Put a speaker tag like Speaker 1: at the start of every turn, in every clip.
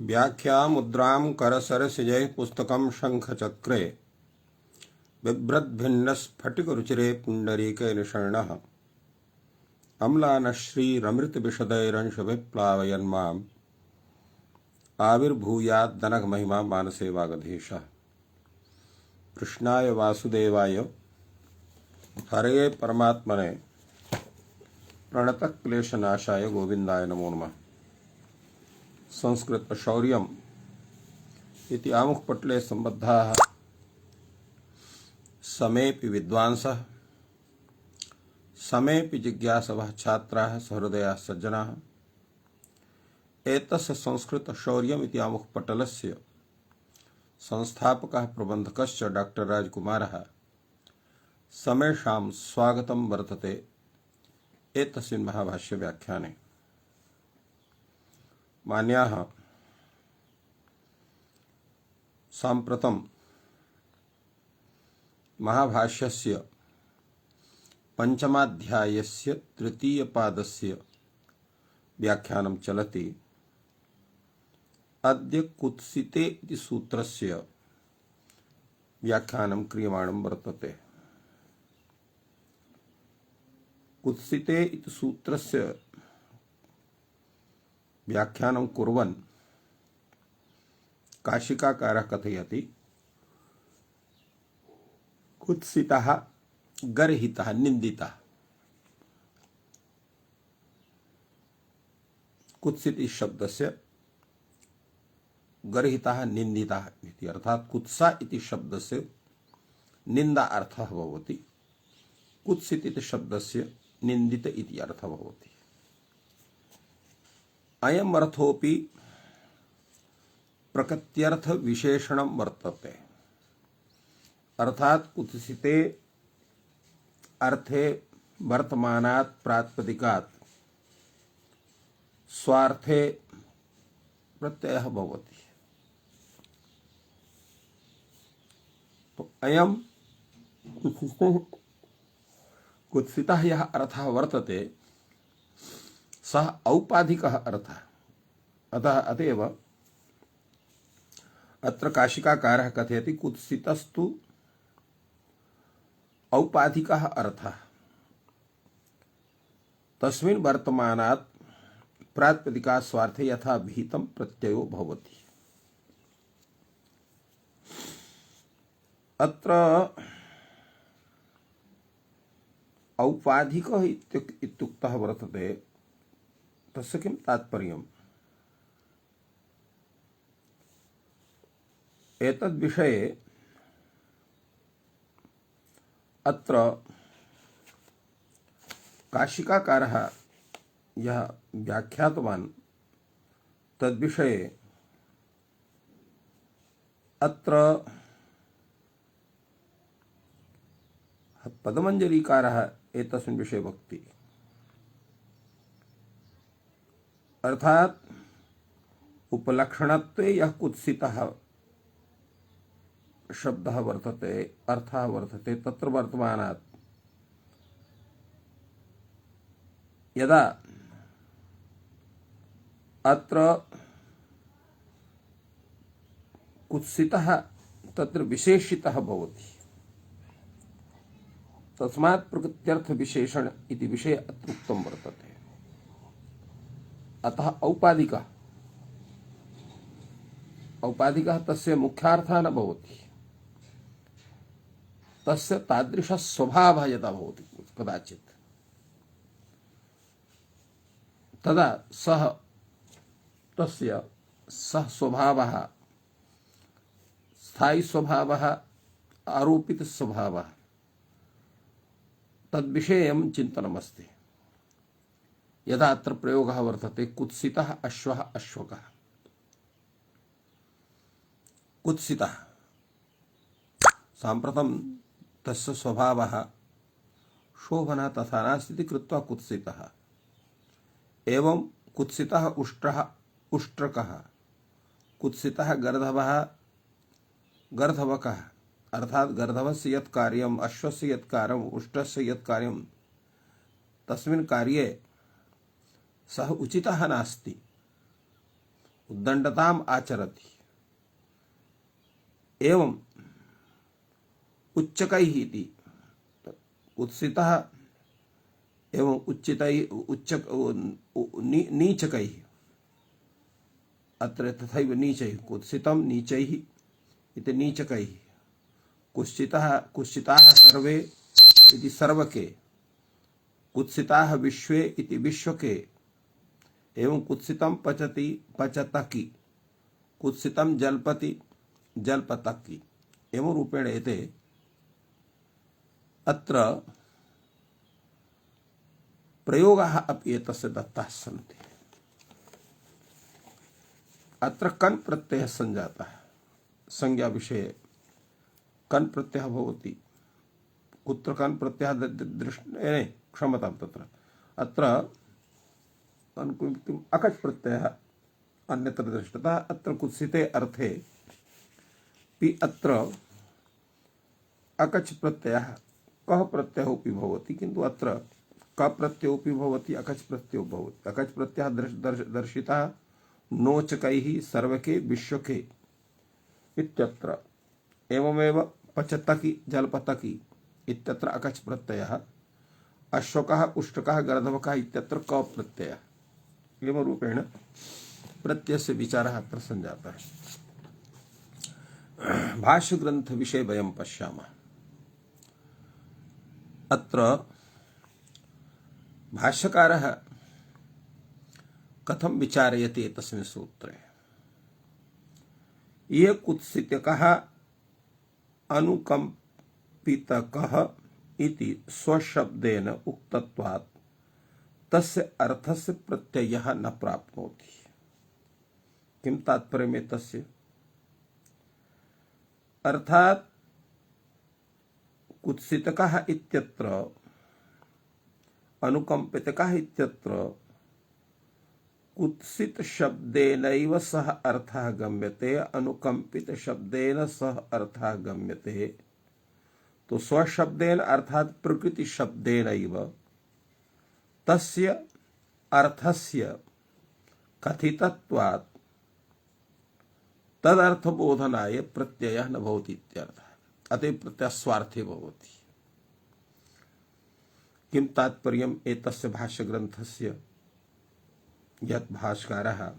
Speaker 1: व्याख्या मुद्रां करसरसिजैः पुस्तकं शङ्खचक्रे बिभ्रद्भिन्नस्फटिकरुचिरे पुण्डरीके निषण्णः अम्लानश्रीरमृतविशदैरंशविप्लावयन्माम् आविर्भूयाद्दनघमहिमा मानसे वागधीशः। कृष्णाय वासुदेवाय हरये परमात्मने प्रणतक्लेशनाशाय गोविन्दाय नमो नमः। संस्कृत शौर्यम् इति आमुखपटले सम्बद्धाः समेऽपि विद्वांसः समेऽपि जिज्ञासवः छात्राः सहृदयाः सज्जनाः एतस्य संस्कृत शौर्यम् इति आमुखपटलस्य संस्थापकः प्रबन्धकश्च डॉक्टर राजकुमारः समेषां स्वागतं वर्तते एतस्मिन् महाभाष्य व्याख्याने। मान्याः, साम्प्रतं महाभाष्यस्य पंचमाध्यायस्य तृतीयपादस्य व्याख्यानं चलति। अद्य कुत्सिते इति सूत्रस्य व्याख्यानं क्रियमाणं वर्तते। कुत्सिते इति सूत्रस्य व्याख्यानं कुर्वन् काशिकाकारः कथयति, कुत्सितः गर्हितः निन्दितः। कुत्सित इस शब्दस्य गर्हितः निन्दितः इति अर्थात् कुत्सा इति शब्दस्य निन्दा अर्थः भवति, कुत्सित इति शब्दस्य निन्दित इति अर्थः भवति। अयम् अर्थोऽपि प्रकृत्यर्थ विशेषणं वर्तते। अर्थात् कुत्सिते अर्थे वर्तमानात् प्रातिपदिकात् स्वार्थे प्रत्ययः भवति। तो अयं कुत्सितः यः अर्थः वर्तते सः औपाधिकः अर्थः। अतएव अत्र काशिकाकारः कथयति कुत्सितस्तु औपाधिकः अर्थः। तस्मिन् वर्तमानात् प्रातिपदिकात् स्वार्थे यथा भीतं प्रत्ययो भवति। अत्र औपाधिकः इत्युक्तः वर्तते, तस्य किं तात्पर्यम्? एतद्विषये अत्र काशिकाकारः यः व्याख्यातवान् तद्विषये अत्र पदमञ्जरीकारः एतस्मिन् विषये वक्ति। अर्थात् उपलक्षणत्वे यः कुत्सितः शब्दः वर्तते, अर्थः वर्तते, तत्र वर्तमानात् यदा अत्र कुत्सितः तत्र विशेषितः भवति, तस्मात् प्रकृत्यर्थ विशेषण इति विषये अत्र उक्तं वर्तते। अतः औपाधिकः तस्य मुख्यार्थः न भवति, तस्य तादृशः स्वभावः यदा भवति कदाचित् तदा सः स्वभावः, स्थायी स्वभावः, आरोपित स्वभावः, तद्विषयं चिन्तनमस्ति। यदा अत्र प्रयोगः वर्तते कुत्सितः अश्वः अश्वकः। कुत्सितः साम्प्रतं तस्य स्वभावः शोभनः तथा नास्ति इति कृत्वा कुत्सितः। एवं कुत्सितः उष्ट्रकः, कुत्सितः गर्दभः गर्दभकः। अर्थात् गर्दभस्य यत् कार्यम्, अश्वस्य यत् कार्यम्, उष्ट्रस्य यत् कार्यं, तस्मिन् कार्ये सः उचितः नास्ति। उद्दंडताम आचरति एवं उच्चकैः इति कुत्सितः एवं नीचकैः अत्र तथैव नीचैः कुत्सितं नीचैः इति नीचकैः कुत्सिताः सर्वे इति सर्वके कुत्सिताः विश्वे इति विश्वके एवं कुत्सितं पचति पचतकि कुत्सितं जल्पति जल्पतकि एवं रूपेण एते अत्र प्रयोगाः अपि एतस्य दत्ताः सन्ति। अत्र कन् प्रत्ययः सञ्जातः संज्ञा विषये कन् प्रत्ययः भवति कुत्र कन् प्रत्ययः क्षमतां तत्र अत्र अनुकुक्तिम् अकच् प्रत्ययः अन्यत्र दृष्टतः अत्र कुत्सिते अर्थे पि अत्र अकच् प्रत्ययः कः प्रत्ययोऽपि भवति किन्तु अत्र क प्रत्ययोऽपि भवति अकच् प्रत्ययो भवति अकच् प्रत्ययः दर्शितः नोचकैः सर्वके विश्वके इत्यत्र एवमेव पचतकि जल्पतकि इत्यत्र अकच् प्रत्ययः अश्वकः उष्टकः गर्दभकः इत्यत्र क प्रत्ययः एवं रूपेण प्रत्ययस्य विचारः अत्र सञ्जातः। भाष्यग्रन्थ विषये वयं पश्यामः। अत्र भाष्यकारः कथं विचारयति तस्मिन् सूत्रे ये कुत्सितकः अनुकंपितकः इति स्वशब्देन उक्तत्वात् तस्य अर्थस्य प्रत्ययः न प्राप्नोति। किं तात्पर्यम् एतस्य? अर्थात् कुत्सितकः इत्यत्र अनुकंपितकः इत्यत्र कुत्सित शब्देनैव सह अर्थः गम्यते अनुकंपित शब्देन सह अर्थः गम्यते। तो स्वशब्देन अर्थात प्रकृति शब्देनैव तस्य अर्थस्य कथितत्वात् तदर्थबोधनाय प्रत्ययः न भवति इत्यर्थः। अतः प्रत्ययः स्वार्थे भवति। किं तात्पर्यम् एतस्य भाष्यग्रन्थस्य? यत् भाष्यकारः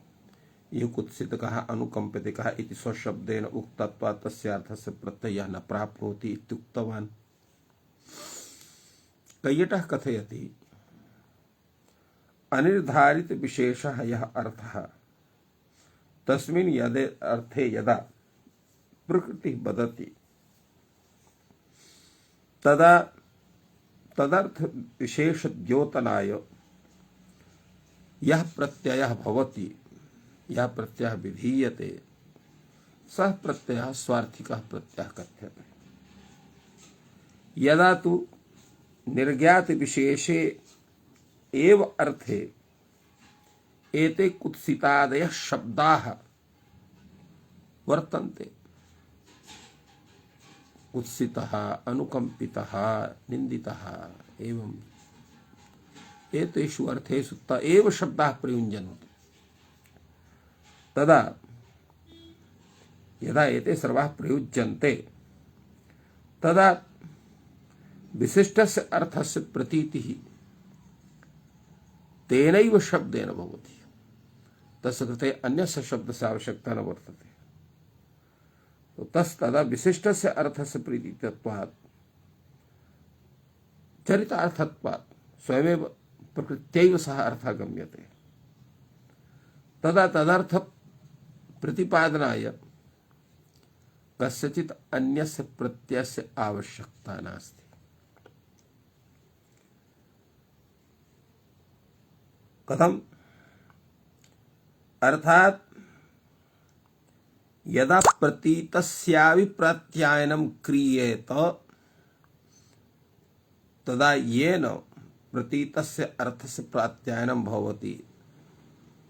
Speaker 1: ये कुत्सितकः अनुकंपितकः इति स्वशब्देन उक्तत्वात् तस्य अर्थस्य प्रत्ययः न प्राप्नोति इत्युक्तवान्। कैयटः कथयति अनिर्धारित विशेषः यः अर्थः तस्मिन् यदे अर्थे यदा प्रकृतिः वदति तदा तदर्थ विशेष द्योतनाय यः प्रत्ययः भवति यः प्रत्ययः विधीयते सः प्रत्ययः स्वार्थिकः प्रत्ययः कथ्यते। यदा तु निर्ज्ञात विशेषे एव अर्थे एते कुत्सितादयः शब्दाः वर्तन्ते कुत्सितः अनुकंपितः निन्दितः एवं एतेषु अर्थेषु त एव शब्दाः प्रयुञ्जन्ते तदा यदा एते सर्वाः प्रयुज्यन्ते तदा विशिष्टस्य अर्थस्य प्रतीतिः तेनैव शब्देन भवति। तस्य कृते अन्यस्य शब्दस्य आवश्यकता न वर्तते। तो तदा विशिष्टस्य अर्थस्य प्रतीतत्वात् चरितार्थत्वात् स्वयमेव प्रकृत्यैव सह अर्थः गम्यते। तदा तदर्थ प्रतिपादनाय कस्यचित् अन्यस्य प्रत्ययस्य आवश्यकता नास्ति। कथम्? अर्थात् यदा प्रतीतस्यापि प्रत्यायनं क्रियेत तदा येन प्रतीतस्य अर्थस्य प्रत्यायनं भवति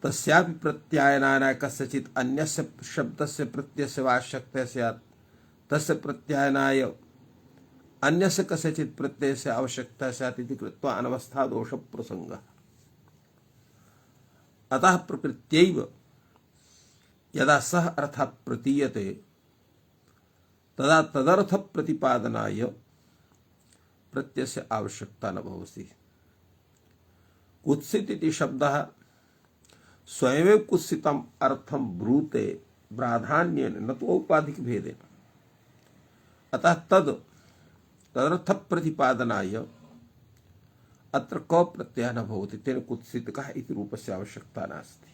Speaker 1: तस्यापि प्रत्यायनाय कस्यचित् अन्यस्य शब्दस्य प्रत्ययस्य आवश्यकता स्यात् तस्य प्रत्यायनाय अन्यस्य कस्यचित् प्रत्ययस्य आवश्यकता स्यात् इति कृत्वा अनवस्था दोष प्रसंगः। अतः प्रकृत्यैव यदा सः अर्थः प्रतीयते तदा तदर्थ प्रतिपादनाय प्रत्ययस्य आवश्यकता न भवति। कुत्सित इति शब्दः स्वयमेव कुत्सितम् अर्थं ब्रूते प्राधान्येन न तु औपाधिक भेदेन। अतः तदर्थ प्रतिपादनाय अत्र क प्रत्ययः न भवति, तेन कुत्सितकः इति रूपस्य आवश्यकता नास्ति।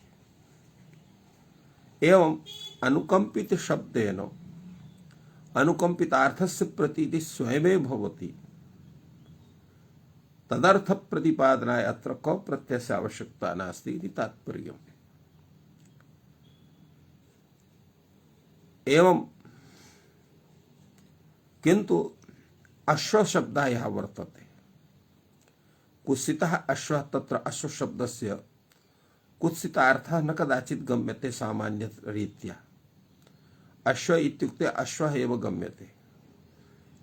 Speaker 1: एवं अनुकंपित शब्देन अनुकंपितार्थस्य प्रतीतिः स्वयमेव भवति, तदर्थ प्रतिपादनाय अत्र क प्रत्ययस्य आवश्यकता नास्ति इति तात्पर्यम्। एवं किंतु अश्व शब्दः यः वर्तते, कुत्सितः अश्वः, तत्र अश्व शब्दस्य कुत्सितार्थः न कदाचित् गम्यते सामान्यरीत्या। अश्व इत्युक्ते अश्वः एव गम्यते,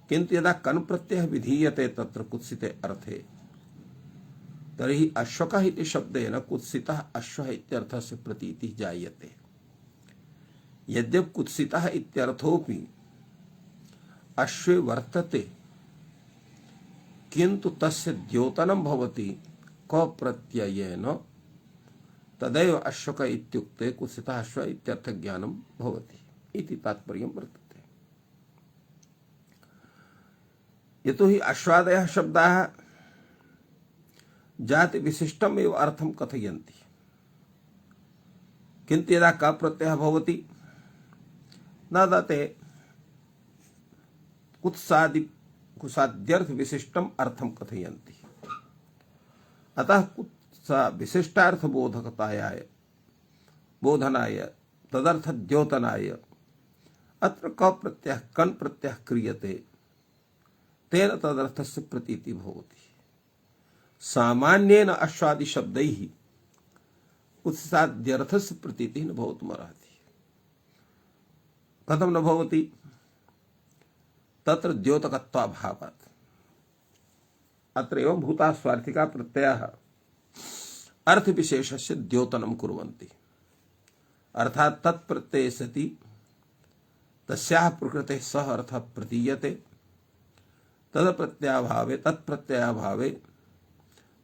Speaker 1: किंतु यदा कन् प्रत्ययः विधीयते तत्र कुत्सिते अर्थे तर्हि अश्वकः इति शब्देन कुत्सितः अश्वः इत्यर्थस्य प्रतीतिः जायते। यद्यपि कुत्सितः इत्यर्थोऽपि अश्वे वर्तते, किंतु तस्य द्योतनं भवति क प्रत्ययेन, तदैव अश्वक इत्युक्ते कुत्सितः अश्व इत्यर्थ ज्ञानं भवति इति तात्पर्यं वर्तते। यतोहि अश्वादयः शब्दाः जाति विशिष्टम् एव अर्थं कथयन्ति, किंतु यदा क प्रत्ययः भवति न दते कुत्साद्यर्थ विशिष्टम् अर्थं कथयन्ति। अतः कुत्सा विशिष्टार्थ बोधनाय तदर्थ द्योतनाय अत्र क प्रत्ययः कन् प्रत्ययः क्रियते, तेन तदर्थस्य प्रतीति भवति। सामान्येन अश्वादि शब्दैः कुत्साद्यर्थस्य प्रतीतिः न भवितुमर्हति। कथं न भवति? तत्र द्योतकत्वाभावात्। अत्र एवं भूता स्वार्थिका प्रत्ययः अर्थविशेषस्य द्योतनं कुर्वन्ति, अर्थात् तत्प्रत्यये सति तस्याः प्रकृतेः सः अर्थः प्रतीयते, तत्प्रत्ययाभावे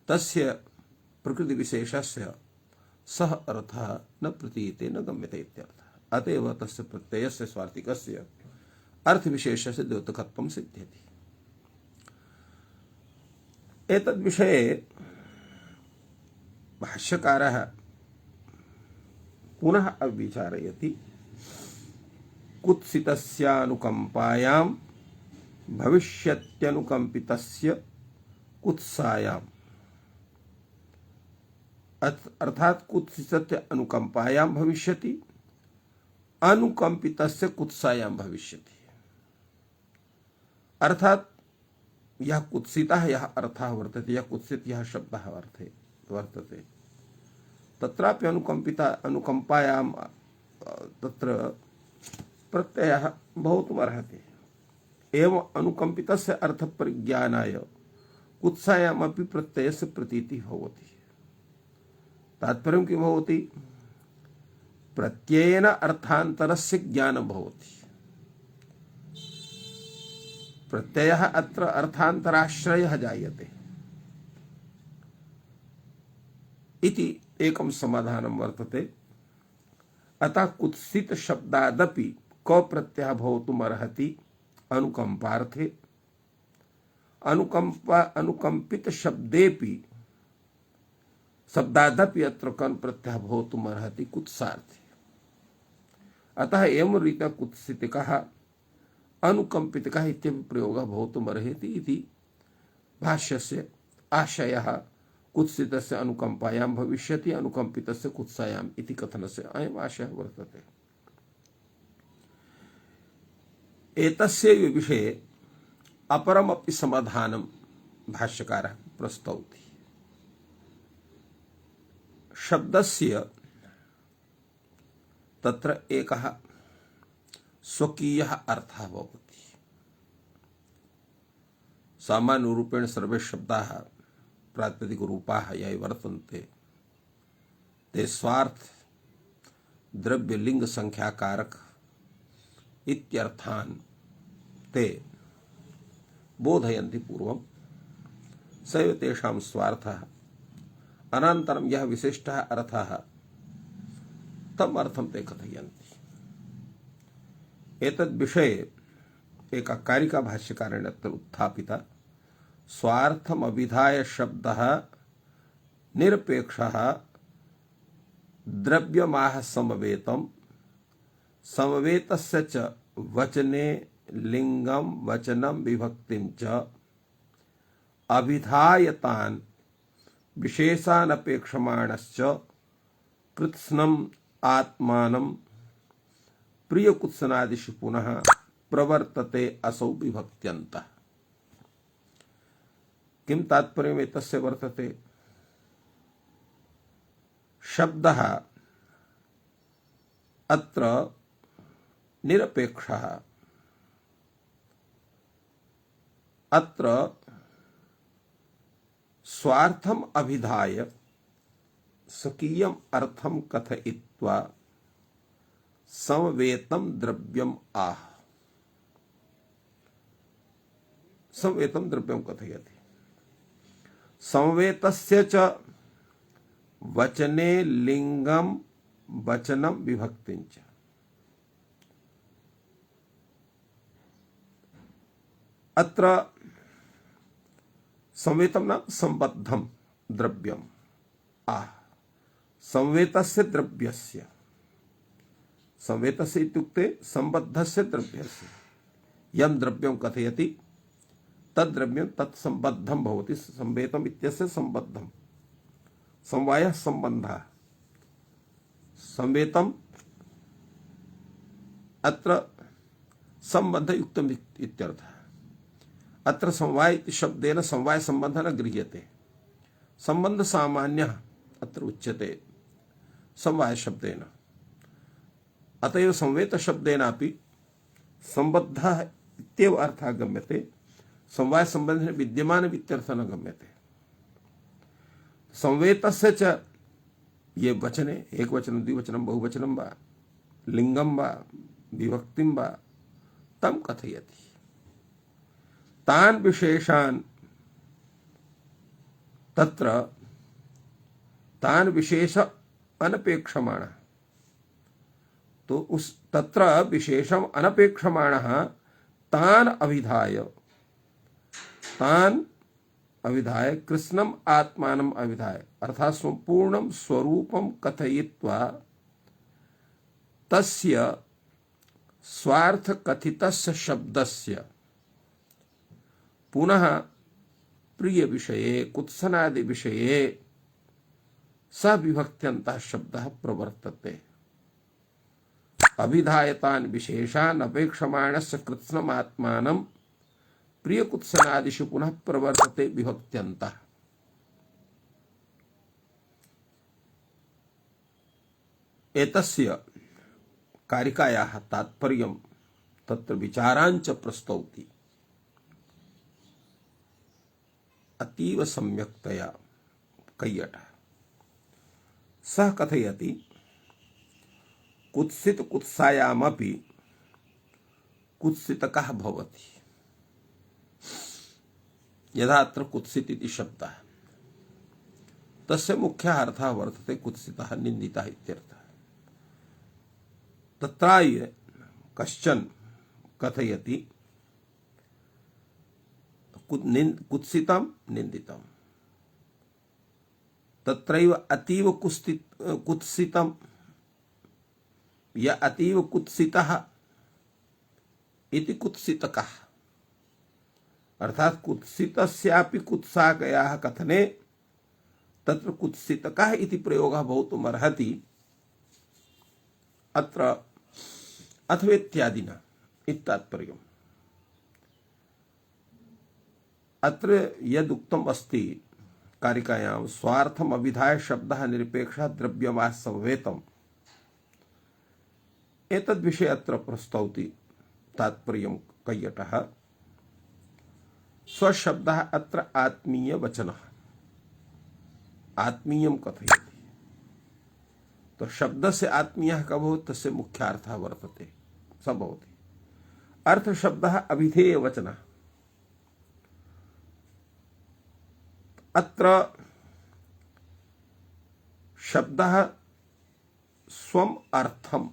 Speaker 1: तस्य प्रकृतिविशेषस्य सः अर्थः न प्रतीयते न गम्यते इत्यर्थः। अतएव तस्य प्रत्ययस्य स्वार्थिकस्य अर्थविशेषस्य द्योतकत्वं सिद्ध्यति। एतद्विषये भाष्यकारः पुनः अविचारयति। कुत्सितस्यानुकंपायां भविष्यत्यनुकंपितस्य कुत्सायाम्, अर्थात कुत्सितस्य अनुकंपायां भविष्यति, अनुकंपितस्य कुत्सायां भविष्यति। अर्थात यह कुत्सितः यह अर्थः वर्तते, यह कुत्सित यह शब्दः वर्तते, तत्रापि अनुकंपायां तत्र प्रत्ययः भवितुमर्हति। एवं अनुकंपितस्य अर्थ परिज्ञानाय कुत्सायामपि प्रत्ययस्य प्रतीतिः भवति। तात्पर्यं किं भवति? प्रत्ययेन अर्थान्तरस्य ज्ञानं भवति। प्रत्ययः अत्र अर्थान्तराश्रयः जायते इति एकं समाधानं वर्तते। अतः कुत्सित शब्दादपि क प्रत्ययः भवितुमर्हति अनुकंपार्थे, अनुकंपित शब्दादपि अत्र कन् प्रत्ययः भवितुमर्हति कुत्सार्थे। अतः एवं रीत्या कुत्सितकः अनुकंपितकः इत्यपि प्रयोगः भवितुमर्हति इति भाष्यस्य आशयः। कुत्सितस्य अनुकंपायां भविष्यति, अनुकंपितस्य कुत्सायाम् इति कथनस्य अयम् आशयः वर्तते। एतस्य विषये अपरमपि समाधानं भाष्यकारः प्रस्तौति। शब्दस्य तत्र एकः स्वकीयः अर्थः भवति। सामान्यरूपेण सर्वे शब्दाः प्रातिपदिकरूपाः ये वर्तन्ते ते स्वार्थ द्रव्य लिंग संख्या कारक इत्यर्थान ते बोधयन्ति पूर्वं सैव तेषां स्वार्थः अनन्तरं यः विशिष्टः अर्थः तम् अर्थं ते कथयन्ति। एतद् विषये एका कारिका भाष्यकारेण अत्र उत्थापिता। स्वार्थमभिधाय शब्दः निरपेक्षः द्रव्यमाह समवेतम् समवेतस्य च वचने लिंगम वचनम विभक्तिं च अभिधायतान् विशेषानपेक्षमाणश्च कृत्स्नम् आत्मानं प्रियकुत्सनादिषु पुनः प्रवर्तते असौ विभक्त्यन्तः। किं तात्पर्यम् एतस्य वर्तते? शब्दः अत्र निरपेक्षः, अत्र स्वार्थम अभिधाय स्वकीयम् अर्थं कथयित्वा समवेतं द्रव्यम् आह। समवेतं द्रव्यं कथयति। समवेतस्य च वचने लिंगम वचनम विभक्तिं च। अत्र संवेतं नाम संबद्धं द्रव्यम् आह। संवेतस्य द्रव्यस्य, संवेतस्य इत्युक्ते संबद्धस्य द्रव्यस्य यं द्रव्यं कथयति तद्द्रव्यं तत्संबद्धं भवति। संवेतम् इत्यस्य संबद्धं, समवायः संबन्धः। संवेतम् अत्र संबद्धयुक्तम् इत्यर्थः। अत्र समवाय इति शब्देन समवाय संबंधः न गृह्यते। संबंध सामान्यः अत्र उच्यते समवाय शब्देन। अतएव संवेत शब्देनापि संबद्धः इत्येव अर्थः गम्यते। समवाय संबंधेन विद्यमान इत्यर्थः न गम्यते। संवेतस्य च ये वचने एकवचनं द्विवचनं बहुवचनं वा लिंगं वा विभक्तिं वा तं कथयति। तान् विशेषान् तत्र तान् विशेष अनपेक्षमाणः, तो उस तत्र विशेषम अनपेक्षमाणः तान् अभिधाय कृष्णम आत्मानम अभिधाय अर्थात संपूर्णं स्वरूपं कथयित्वा तस्य स्वार्थ कथितस्य शब्दस्य पुनः प्रिय विषये कुत्सनादि विषये सविभक्त्यन्तः शब्दः प्रवर्तते। अभिधायतान् विशेषान् अपेक्षमाणस्य कृत्स्नम् आत्मानं प्रिय कुत्सनादिषु पुनः प्रवर्तते विभक्त्यन्तः। एतस्य कारिकायाः तात्पर्यं तत्र विचाराञ्च प्रस्तौति अतीव सम्यक्तया कैयटः। सः कथयति कुत्सित कुत्सायामपि कुत्सितकः भवति। यदा अत्र कुत्सित इति शब्दः तस्य मुख्यः अर्थः वर्तते कुत्सितः निन्दितः इत्यर्थः। तत्राय कश्चन कथयति कुत्सितं निन्दितं, तत्रैव अतीव कुत्सितं या अतीव कुत्सितः इति कुत्सितकः। अर्थात कुत्सितस्यापि कुत्साकयाः कथने तत्र कुत्सितकः इति प्रयोगः भवितुमर्हति अत्र अथवेत्यादिना इत्तात्पर्यम्। अत्र यदुक्तम् अस्ति कारिकायां स्वार्थम अभिधाय शब्दः निरपेक्षः द्रव्यमाह समवेतम्, एतद्विषये अत्र प्रस्तौति तात्पर्यं कैयटः। स्वशब्दः अत्र आत्मीय वचनः, आत्मीयं कथयति। तो शब्दस्य आत्मीयः कः भवति तस्य मुख्यार्थः वर्तते स भवति। अर्थशब्दः अभिधेयवचनः। अत्र शब्दः स्वम् अर्थं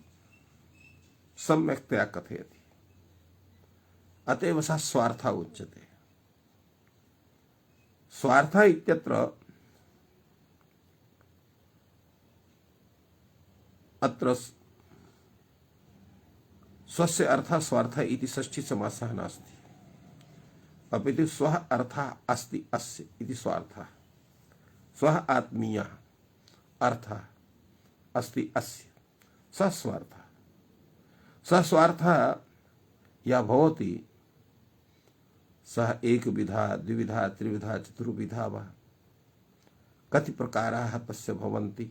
Speaker 1: सम्यक्तया कथयति, अतएव सः स्वार्थः उच्यते। स्वार्थः इत्यत्र अत्र स्वस्य अर्थः स्वार्थः इति षष्ठी समासः नास्ति, अपितु स्वः अर्थः अस्ति अस्य इति स्वार्थः। स्वः आत्मीयः अर्थः अस्ति अस्य सः स्वार्थः। सः स्वार्थः या भवति सः एकविधा द्विविधा त्रिविधा चतुर्विधा वा कति प्रकाराः तस्य भवन्ति।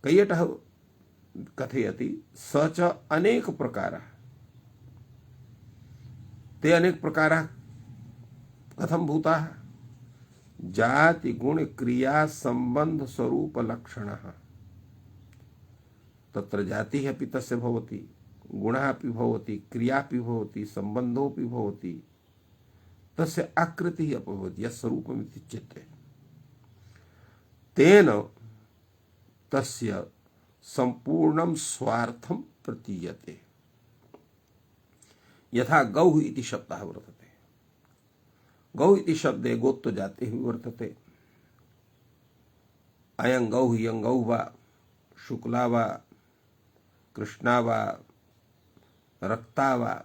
Speaker 1: कैयटः कथयति स च अनेक प्रकाराः। ते अनेक प्रकाराः कथं भूताः? जाति गुण क्रिया संबंध स्वरूप लक्षणः। तत्र जातिः अपि तस्य भवति, गुणः अपि भवति, क्रिया अपि भवति, संबंधोऽपि भवति, तस्य आकृतिः अपि भवति, यस्वरूपमिति चित्ते। तेन तस्य संपूर्णं स्वार्थं प्रतीयते। यथा गौः इति शब्दः वर्तते। गौः इति शब्दे गोत्व जातिः वर्तते। अयं गौः इयं गौः वा शुक्ला वा कृष्णा वा रक्ता वा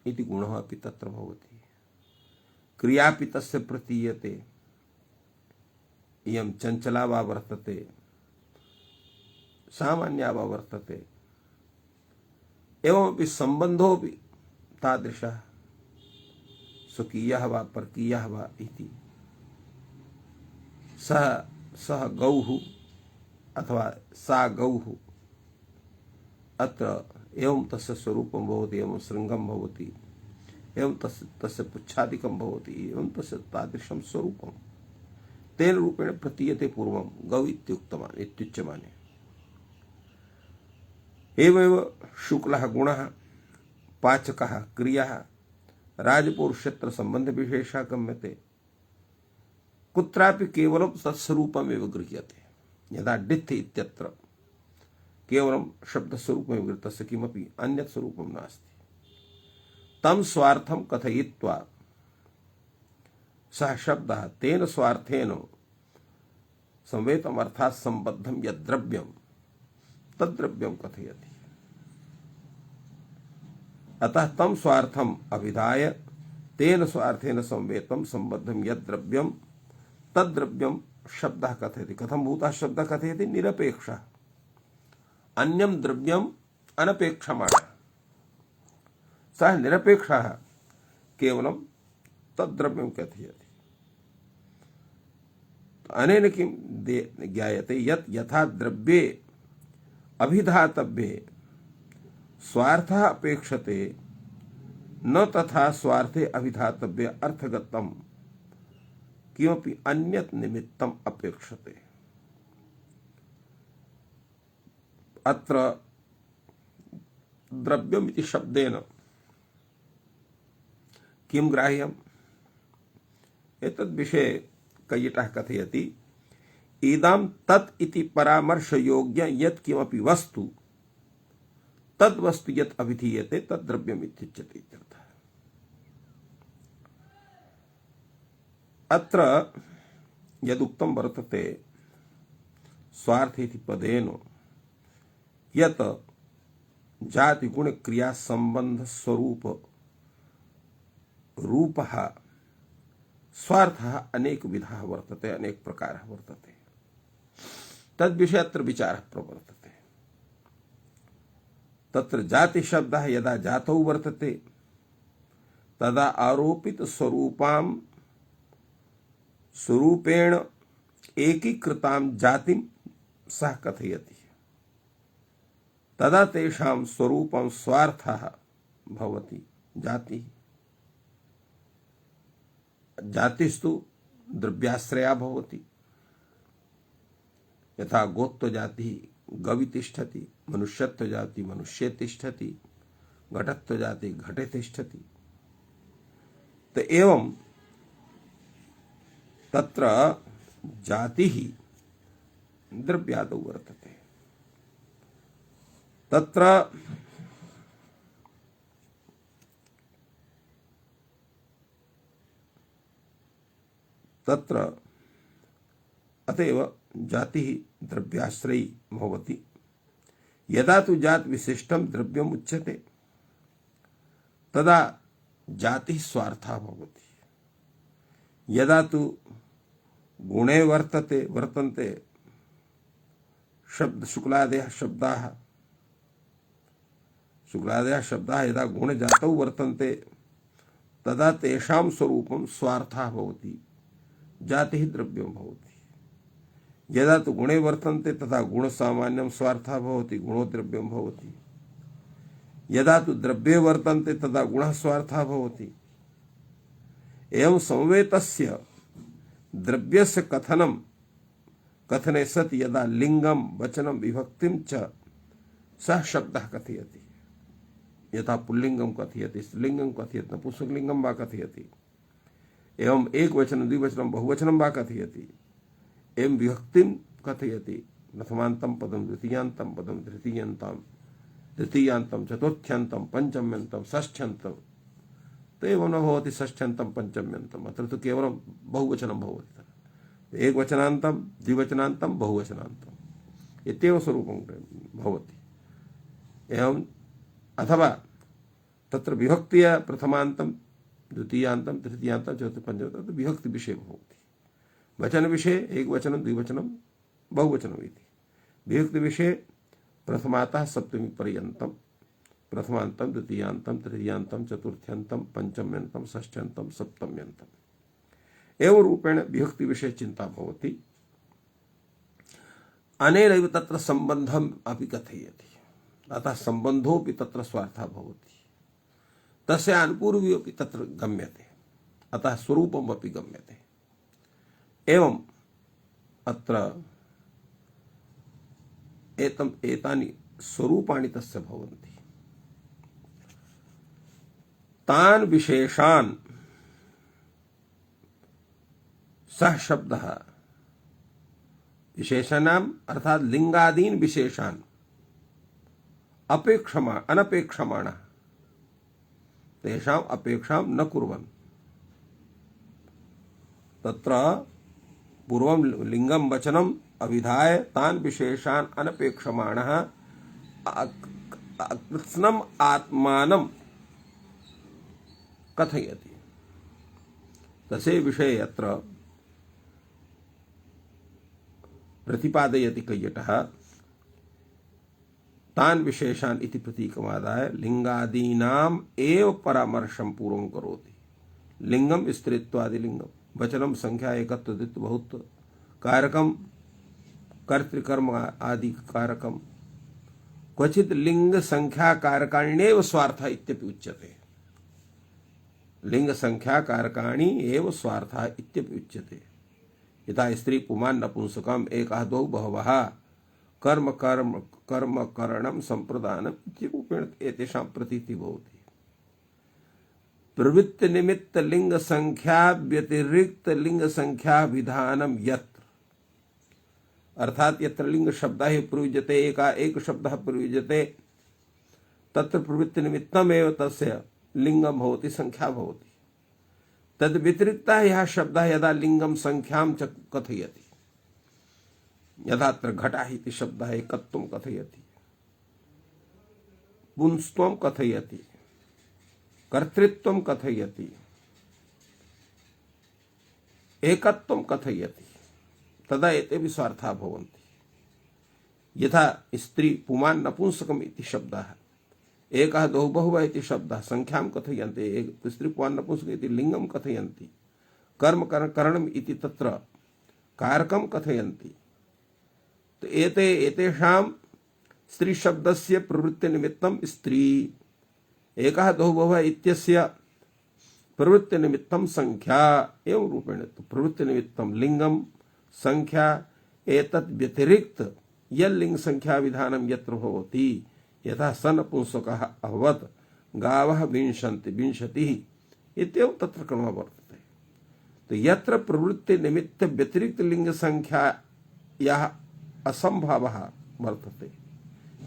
Speaker 1: इति गुणः अपि तत्र भवति। क्रियापि तस्य प्रतीयते। इयं चञ्चला वा वर्तते, सामान्या वा वर्तते। एवमपि सम्बन्धोऽपि तादृशः, स्वकीयः वा परकीयः वा इति। सः गौः अथवा सा गौः अत्र एवं तस्य स्वरूपं भवति, एवं शृङ्गं भवति, एवं तस्य पुच्छादिकं भवति, एवं तस्य तादृशं स्वरूपं तेन रूपेण प्रतीयते पूर्वं गौ इत्युच्यमाने। एवमेव शुक्लः गुणः, पाचकः क्रियः, राजपौरुषत्र संबंध विशेषः गम्यते। कुत्रापि केवलं तत्स्वरूपमेव गृह्यते। यदा डित् इत्यत्र केवलं शब्दस्वरूपमेव गृह्यते, तस्य किमपि अन्यत् स्वरूपं नास्ति। तं स्वार्थं कथयित्वा सः शब्दः तेन स्वार्थेन संवेतम् अर्थात् संबद्धं यद्द्रव्यं तद्द्रव्यं कथयति। अतः तं स्वार्थम् अभिधाय तेन स्वार्थेन संवेतं संबद्धं यद्द्रव्यं तद्द्रव्यं शब्दः कथयति। कथं भूतः शब्दः कथयति? निरपेक्षः। अन्यं द्रव्यम् अनपेक्षमाणः। सः निरपेक्षः केवलं तद्द्रव्यं कथयति। अनेन किं ज्ञायते? यत् यथा द्रव्ये अभिधातव्ये स्वार्थः अपेक्षते न तथा स्वार्थे अभिधातव्ये अर्थगतं किमपि अन्यत् निमित्तम् अपेक्षते। अत्र द्रव्यम् इति शब्देन किं ग्राह्यम्? एतद्विषये कैयटः कथयति इदं तत् इति परामर्शयोग्य यत् किमपि वस्तु तद्वस्तु यत् अभिधीयते तद्द्रव्यम् इत्युच्यते इत्यर्थः। अत्र यदुक्तं वर्तते स्वार्थ इति पदेन यत् जाति गुण क्रिया संबंध स्वरूप रूपः स्वार्थः अनेक विधः वर्तते, अनेक प्रकारः वर्तते। तद्विषये अत्र विचारः प्रवर्तते। तत्र जाति शब्दः यदा जातौ वर्तते तदा आरोपित स्वरूपेण एकीकृतां जातिं सः कथयति। तदा तेषां स्वरूपं स्वार्थः भवति। जातिस्तु द्रव्याश्रया भवति। यथा गोत्व जाति गवि तिष्ठति, मनुष्यत्व जाति मनुष्ये तिष्ठति, घटत्व जाति घटे तिष्ठति। तो एवं तत्र जाति ही द्रव्यादौ वर्तते। तत्र अतएव जाति द्रव्याश्रयी भवति। यदा तु जात विशिष्टं द्रव्यम उच्यते तदा जाति स्वार्था भवति। यदा तु गुणे वर्तन्ते शब्द शुक्लादयः शब्दाः यदा गुणजातौ वर्तन्ते तदा तेषां स्वरूपं स्वार्थः भवति, जातिः द्रव्यं भवति। यदा तु गुणे वर्तन्ते तथा गुणसामान्यं स्वार्थः भवति, गुणो द्रव्यं भवति। यदा तु द्रव्ये वर्तन्ते तदा गुणः स्वार्थः भवति। एवं समवेतस्य द्रव्यस्य कथने सति यदा लिंगम वचनम विभक्तिम च सः शब्दः कथयति। यथा पुल्लिंगम कथयति, स्त्रीलिंगम कथयति, नपुंसकलिंगम वा कथयति। एवं एक वचन द्विवचनम बहुवचनम वा कथयति। एवं विभक्तिम कथयति। प्रथमान्तं पदम द्वितीयान्तं पदम तृतीयान्तं चतुर्थ्यन्तं पंचम्यन्तं षष्ठ्यन्तं। तो एवं न भवति षष्ठ्यन्तं पंचम्यन्तं, अत्र तु केवलं बहुवचनं भवति। एकवचनान्तं द्विवचनान्तं बहुवचनान्तं इत्येव स्वरूपं भवति। एवं अथवा तत्र विभक्तिया प्रथमान्तं द्वितीयान्तं तृतीयान्तं चतुर्थं पंचमं विभक्ति विषये भवति। वचन विषये एकवचनं द्विवचनं बहुवचनम् इति। विभक्ति विषये प्रथमातः सप्तमी पर्यन्तं प्रथमान्तं द्वितीयान्तं तृतीयान्तं चतुर्थ्यन्तं पंचम्यन्तं षष्ठ्यन्तं सप्तम्यन्तम् एवं रूपेण विभक्ति विषये चिंता भवति। अनेनैव तत्र संबंधम् अपि कथयति। अतः संबंधोऽपि तत्र स्वार्थः भवति। तस्य अनुपूर्वी अपि तत्र गम्यते, अतः स्वरूपम् अपि गम्यते। एवं अत्र एतानि स्वरूपाणि तस्य भवन्ति। तान् विशेषान् सः शब्दः विशेषणाम् अर्थात लिंगादीन विशेषान् अनपेक्षमाणः तेषाम् अपेक्षां न कुर्वन्। तत्र पूर्वं लिंगं वचनम् अविधाय तान् विशेषान् अनपेक्षमाणः कृत्स्नम् आत्मानं कथयति। तस्य विषये अत्र प्रतिपादयति कैयटः। तान् विशेषान् इति प्रतीकमादाय लिंगादीनाम् एव परामर्शं पूर्वं करोति। लिंगम स्त्रीत्वादि लिंगम, वचनम संख्या एकत्व द्वित्व बहुत्व, कारकम कर्तृकर्म आदि कारकम, क्वचित लिंग संख्या कारकाण्येव स्वार्थ इत्यपि उच्यते। लिंग संख्या कारकाणि एव स्वार्थ इत्यपि उच्यते। यथा स्त्री पुमान् नपुंसकम् एकः द्वौ बहवः कर्म कर्म कर्म करणं संप्रदानम् इति रूपेण एतेषां प्रतीति भवति। प्रवृत्ति निमित्त लिंग संख्या व्यतिरिक्त लिंग संख्या विधानम यत्र, अर्थात यत्र लिंग शब्दः प्रयुज्यते एक शब्दः प्रयुज्यते तत्र प्रवृत्ति निमित्तमेव तस्य लिंगम भवति, संख्या भवति। तद् व्यतिरिक्तः यः शब्दः यदा लिंगम संख्यां च कथयति, यथा अत्र घटः इति शब्दः एकत्वं कथयति, पुंस्त्वं कथयति, कर्तृत्वं कथयति, एकत्वं कथयति, तदा एतेऽपि स्वार्थाः भवन्ति। यथा स्त्री पुमान् नपुंसकम् इति शब्दः, एकः द्वौ बहुवः इति शब्दः संख्यां कथयन्ति, एक स्त्री पुमान् नपुंसक इति लिंगं कथयन्ति, कर्म करणम् इति तत्र कारकं कथयन्ति। तो एतेषां स्त्री शब्दस्य प्रवृत्ति निमित्तं स्त्री, एकः द्वौ बहुवः इत्यस्य प्रवृत्ति निमित्तं संख्या एवं रूपेण। तो प्रवृत्ति निमित्तं लिंगम संख्या एतत् व्यतिरिक्त यल्लिंग संख्या विधानम यत्र भवति यथा सनपुंसकः अभवत् गावः विंशन्ति विंशतिः इत्येव तत्र क्रमः वर्तते। तो यत्र प्रवृत्ति निमित्त व्यतिरिक्त लिंग संख्या यः असंभवः वर्तते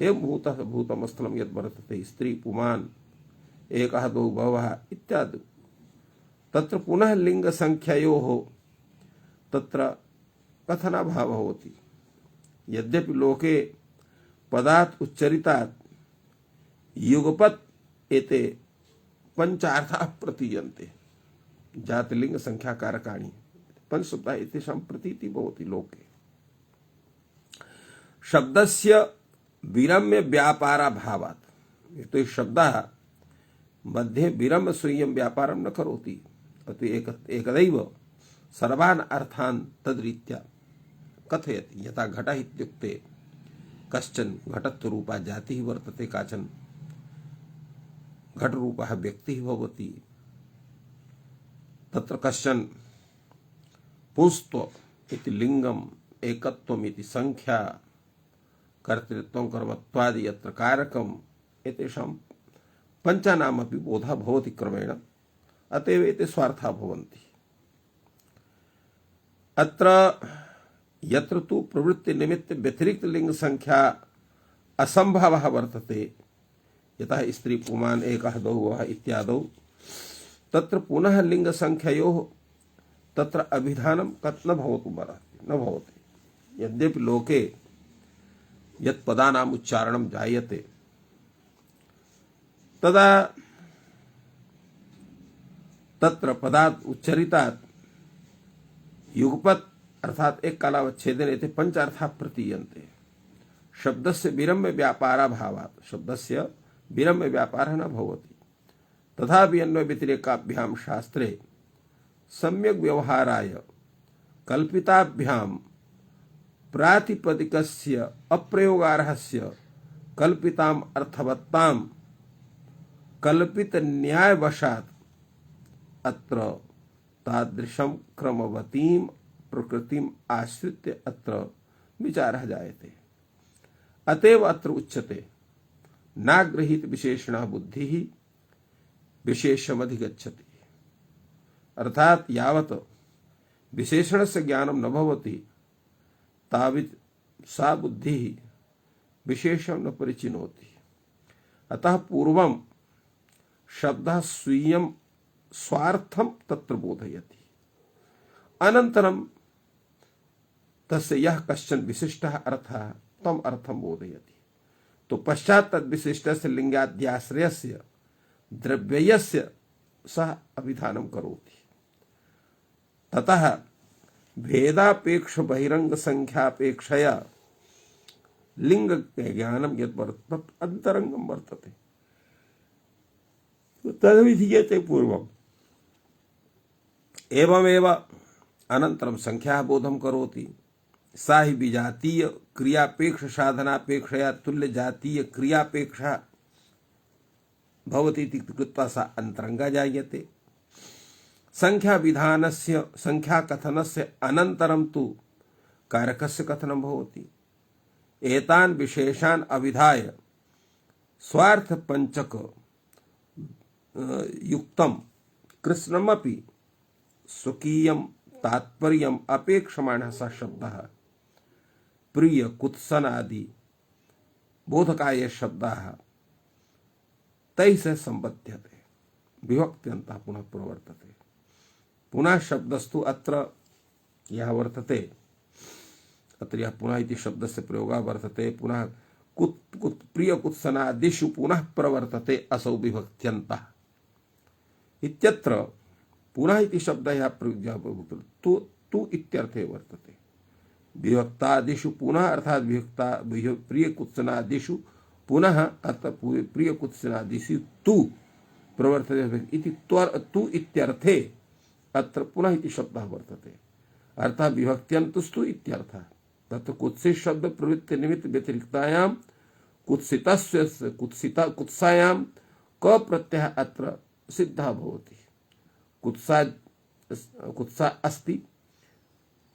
Speaker 1: एवं भूतः भूतम स्थलम यत् वर्तते स्त्री पुमान् एकः द्वौ बहवः इत्यादि तत्र पुनः लिंग संख्यायोः तत्र कथनाभावः भवति। यद्यपि लोके पदात् उच्चरितात् युगपत् एते पंचार्थाः प्रतीयन्ते जातिलिंग संख्या कारकाणि पंचशब्दाः एतेषां प्रतीतिः भवति लोके। शब्दस्य विरम्य व्यापाराभावात् तो शब्दः मध्ये विरम्य स्वयं व्यापारं न करोति अतः एकदैव सर्वान् अर्थान् तद्रीत्या कथयति। यथा घटः इत्युक्ते कश्चन घटत्वरूपा जातिः वर्तते काचन घटरूपः व्यक्तिः भवति तत्र कश्चन पुंस्त्व इति लिंगम एकत्वम् इति संख्या कर्तृत्वं कर्मत्वादि यत्र कारकम् एतेषां पञ्चानामपि बोधः भवति क्रमेण अतएव एते स्वार्थाः भवन्ति। अत्र यत्र तु प्रवृत्ति निमित्त व्यतिरिक्त लिंग संख्या असंभवः वर्तते यथा स्त्री पुमान् एकः द्वौ बहवः इत्यादौ तत्र पुनः लिंग संख्यायोः तत्र अभिधानं न भवति। यद्यपि लोके यत् पदानाम् उच्चारणं जायते तदा तत्र पदात् उच्चरितात् युगपत् अर्थात एक कालावच्छेदेन एते पंचार्थाः प्रतीयन्ते। शब्दस्य विरम्य व्यापाराभावात् शब्दस्य विरम्य व्यापारः न भवति। तथापि अन्वय व्यतिरेकाभ्यां शास्त्रे सम्यक् व्यवहाराय कल्पिताभ्यां प्रातिपदिकस्य अप्रयोगार्हस्य कल्पिताम् अर्थवत्तां कल्पित न्यायवशात् अत्र तादृशं क्रमवतीं प्रकृतिम् आश्रित्य अत्र विचारः जायते। अतएव अत्र उच्यते नागृहीत विशेषणः बुद्धिः विशेषमधिगच्छति। अर्थात यावत् विशेषणस्य ज्ञानं न भवति तावत् सा बुद्धिः विशेषं न परिचिनोति। अतः पूर्वं शब्दः स्वीयं स्वार्थं तत्र बोधयति अनन्तरं तस्य यः कश्चन विशिष्टः अर्थः तम् अर्थं बोधयति। तो पश्चात् तद्विशिष्टस्य लिंगाद्याश्रयस्य द्रव्यस्य सः अभिधानं करोति। ततः भेदापेक्ष बहिरंग संख्यापेक्षया लिंग ज्ञानं यद् अंतरंगं वर्तते तद्विधीयते पूर्वम्। एवमेव अनन्तरं संख्या बोधं करोति। सा हि विजातीय क्रियापेक्ष साधनापेक्षया तुल्य जातीय क्रियापेक्षा भवति इति कृत्वा सा अंतरंगा जायते। संख्या विधानस्य संख्या कथनस्य अनन्तरं तु कारकस्य कथनं भवति। एतान् विशेषान् अविधाय स्वार्थ पंचक युक्तं कृष्णमपि स्वकीयं तात्पर्यम् अपेक्षमाणः स शब्दः प्रिय कुत्सनादि बोधकाय शब्दाः तैः सह संबध्यते विभक्त्यन्तः पुनः प्रवर्तते। पुनः शब्दस्तु अत्र यः वर्तते अत्र यः पुनः इति शब्दस्य प्रयोगः वर्तते। पुनः प्रिय कुत्सनादिषु पुनः प्रवर्तते असौ विभक्त्यन्तः इत्यत्र पुनः इति शब्दः यः प्रयुज्यः तु इत्यर्थे वर्तते। विभक्तादिषु पुनः अर्थात विभक्ता प्रिय कुत्सनादिषु पुनः अर्थात प्रिय कुत्सनादिषु तु प्रवर्तते इति तु इत्यर्थे अत्र पुनः इति शब्दः वर्तते। अर्थात विभक्त्यन्तस्तु इत्यर्थः। तत्र कुत्सित शब्द प्रवृत्ति निमित्त व्यतिरिक्तायां कुत्सितस्य कुत्सायां क प्रत्ययः अत्र सिद्धः भवति। कुत्सा अस्ति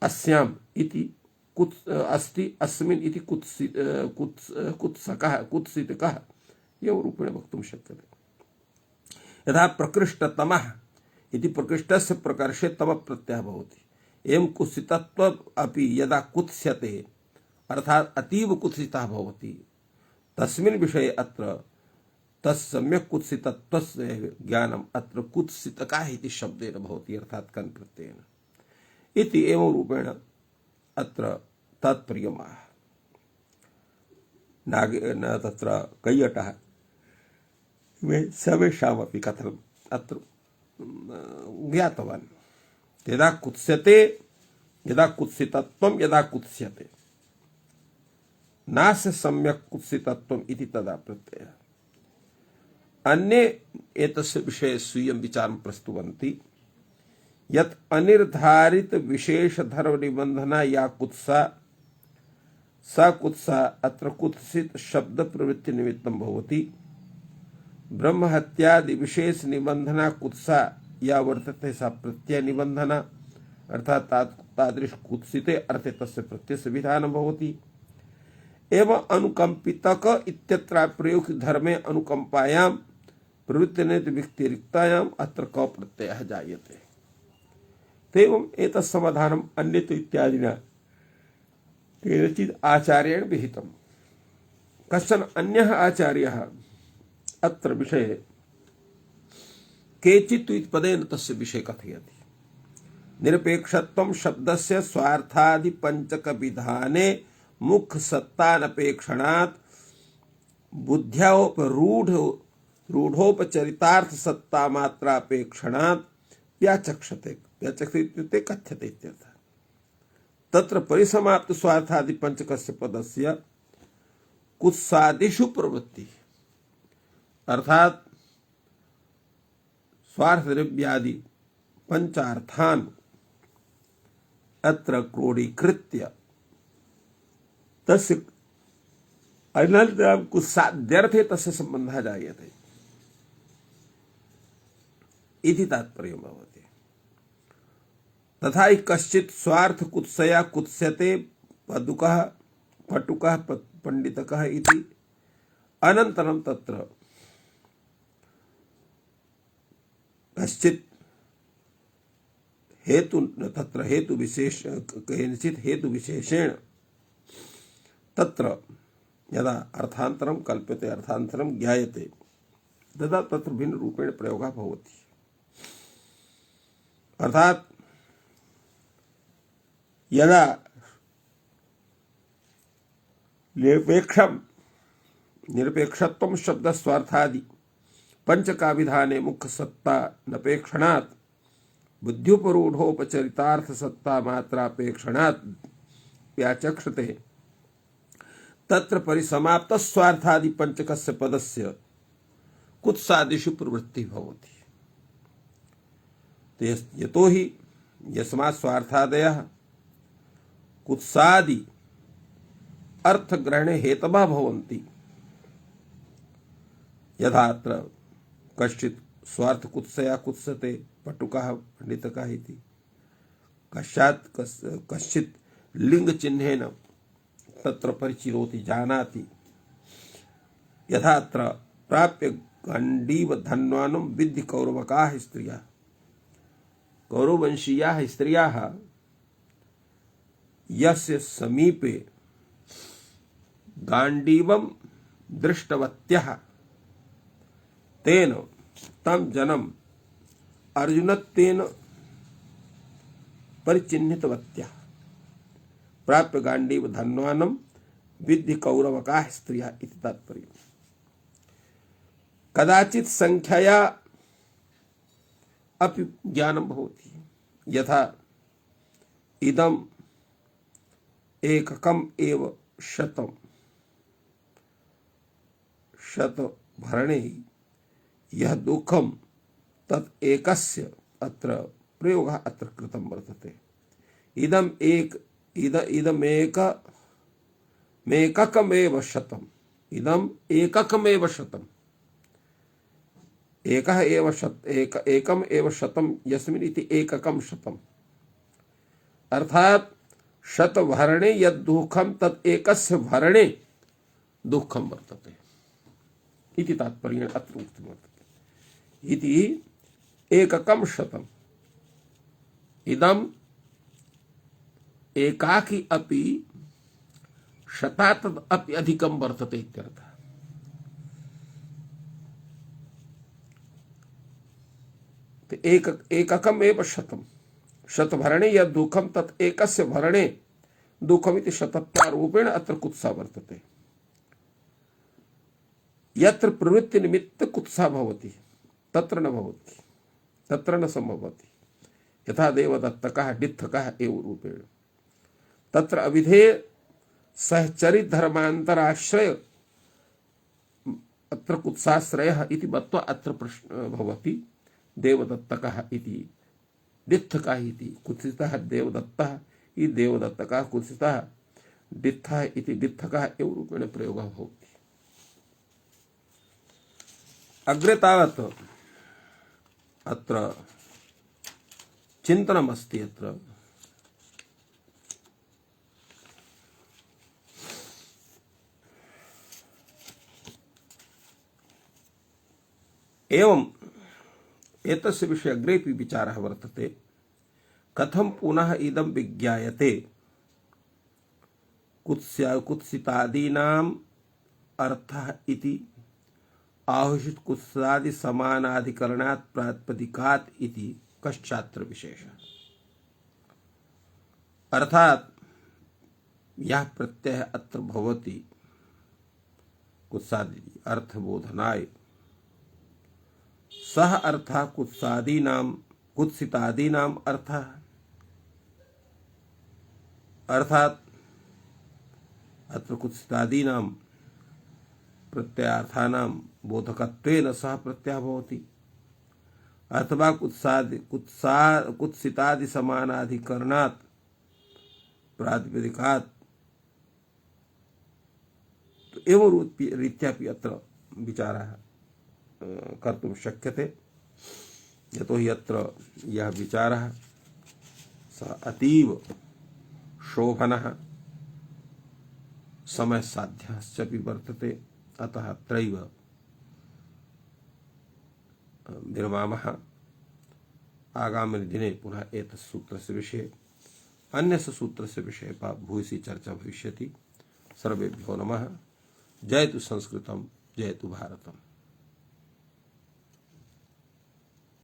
Speaker 1: अस्याम् इति अस्ति अस्मिन् इति कुत्सकः कुत्सितकः एवं रूपेण वक्तुं शक्यते। यथा प्रकृष्टतमः इति प्रकृष्टस्य प्रकर्षे तम प्रत्ययः भवति, एवं कुत्सितत्वम् अपि यदा कुत्स्यते अर्थात अतीव कुत्सितः भवति तस्मिन् विषये अत्र तत्सम्यक् कुत्सितत्वस्य ज्ञानम् अत्र कुत्सितकः इति शब्देन भवति अर्थात कन् प्रत्ययेन इति एवं रूपेण अत्र तात्पर्यमाह। न तत्र कैयटः सर्वेषामपि कथनम् अत्र ज्ञातवान्। यदा कुत्स्यते यदा कुत्सितत्वं यदा कुत्स्यते नास्य सम्यक् कुत्सितत्वम् इति तदा प्रत्ययः। अन्ये एतस्य विषये स्वीयं विचारं प्रस्तुवन्ति यत् अनिर्धारित विशेष धर्म निबंधना या कुत्सा सा कुत्सा अत्र कुत्सित शब्द प्रवृत्ति निमित्तं भवति। ब्रह्म हत्यादि विशेष निबंधना कुत्सा या वर्तते सा प्रत्यय निबंधना अर्थात तादृश कुत्सिते अर्थे तस्य प्रत्यय विधानं भवति। एवं अनुकंपितक इत्यत्र प्रयोग धर्मे अनुकंपायां प्रवृत्तिनिमित्त व्यतिरिक्तायाम् अत्र क प्रत्ययः जायते। एवं एतत् समाधानम् अन्यत् इत्यादिना केनचित् आचार्येण विहितम्। कश्चन अन्यः आचार्यः अत्र विषये केचित् पदेन तस्य विषये कथयति। निरपेक्षत्वं शब्दस्य स्वार्थादि पंचक विधाने मुख्य सत्तानपेक्षणात् रूढ़ोपचरितार्थ सत्ता मात्रापेक्षणात् व्याचक्षते इत्युक्ते कथ्यते इत्यर्थः। तत्र परिसमाप्त स्वार्थादि पंचकस्य पदस्य कुत्सादिषु प्रवृत्ति अर्थात स्वार्थ द्रव्यादि पंचार्थान अत्र क्रोडीकृत्य तस्य अनन्तरं कुत्साद्यर्थे तस्य सम्बन्धः जायते इति तात्पर्यं भवति। तथा हि कश्चित् स्वार्थ कुत्सया कुत्स्यते पदुकः पटुकः पंडितकः इति अनन्तरं तत्र कश्चित् हेतु तत्र हेतु विशेष केनचित् हेतु विशेषेण तत्र यदा अर्थान्तरं कल्प्यते अर्थान्तरं ज्ञायते तदा तत्र भिन्न रूपेण प्रयोगः भवति। अर्थात यदा निरपेक्षत्वं शब्द स्वार्थादि पंचकाविधाने मुख्य सत्ता नपेक्षणात् बुद्ध्युपरूढ़ोपचरितार्थ सत्ता मात्रापेक्षणात् व्याचक्षते तत्र परिसमाप्त स्वार्थादि पंचकस्य पदस्य कुत्सादिषु प्रवृत्ति भवति। यतो हि यस्मात् स्वार्थादयः कुत्सादि अर्थग्रहणे हेतवः भवन्ति। यथा अत्र कश्चित् स्वार्थ कुत्सया कुत्सते पटुकः पंडितकः इति कश्चित् लिंग चिह्नेन तत्र परिचिनोति जानाति। यथा अत्र प्राप्य गाण्डीव धन्वानं विद्धि कौरवकाः स्त्रियः कौरववंशीयाः स्त्रियाः यस्य समीपे गाण्डीवं दृष्टवत्यः तेन तं जनम अर्जुनत्वेन परिचिह्नितवत्यः प्राप्य गाण्डीव धन्वानं विद्धि कौरवकाः स्त्रियः इति तात्पर्यम्। कदाचित् संख्यया अपि ज्ञानं भवति। यथा इदम् एककम् एव शतं शतभरणे यह दुःखं तत् एकस्य अत्र प्रयोगः अत्र कृतं वर्तते। इदमेककमेव शतम् इदम् एककमेव शतम् एकः एव एकम् एव शतं यस्मिन् इति एककं शतम् अर्थात शतभरणे यद् दुःखम तत् एकस्य भरणे दुःखम वर्तते इति तात्पर्येण अत्र उक्तं वर्तते। इति एककं शतम् इदम् एकाकी अपि शतात् अपि अधिकं वर्तते इत्यर्थः। एककम् एव शतम् शतभरणे यद् दुःखं तत् एकस्य भरणे दुःखमिति शतत्वारूपेण अत्र कुत्सा वर्तते। यत्र प्रवृत्ति निमित्त कुत्सा भवति तत्र न भवति, तत्र न संभवति। यथा देवदत्तकः डित्थकः एव रूपेण तत्र अविधेय सहचरित धर्मांतराश्रय अत्र कुत्साश्रयः इति मत्वा अत्र प्रश्न भवति। देवदत्तकः इति डित्थकः इति कुत्सितः देवदत्तः इति देवदत्तकः कुत्सितः डित्थः इति डित्थकः एव रूपेण प्रयोगः भवति। अग्रे तावत् अत्र चिन्तनमस्ति। अत्र एवं एतस्य विषये अग्रेपि विचारः वर्तते। कथं पुनः इदं विज्ञायते कुत्सितादीनाम् अर्थः इति आहुषित कुत्सादि समानाधिकरणात् प्रातिपदिकात् इति कश्चात्र विशेषः। अर्थात यह प्रत्यय अत्र भवति कुत्सादि अर्थबोधनाय सह अर्थः कुत्सितादीनाम् अर्थः। अर्थात अत्र कुत्सितादीनां प्रत्ययार्थानां बोधकत्वेन सह प्रत्ययः भवति। अथवा कुत्सितादि समानाधिकरणात् प्रातिपदिकात् एवं रीत्यापि अत्र विचारः कर्तुं शक्यते। यतोहि अत्र यः विचारः सः अतीव शोभनः समयसाध्यश्च वर्तते। अतः अत्रैव विरमामः। आगामिदिने पुनः एतस्य सूत्रस्य विषये अन्यस्य सूत्रस्य विषये भूयसी चर्चा भविष्यति। सर्वेभ्यो नमः। जयतु संस्कृतं, जयतु भारतम्।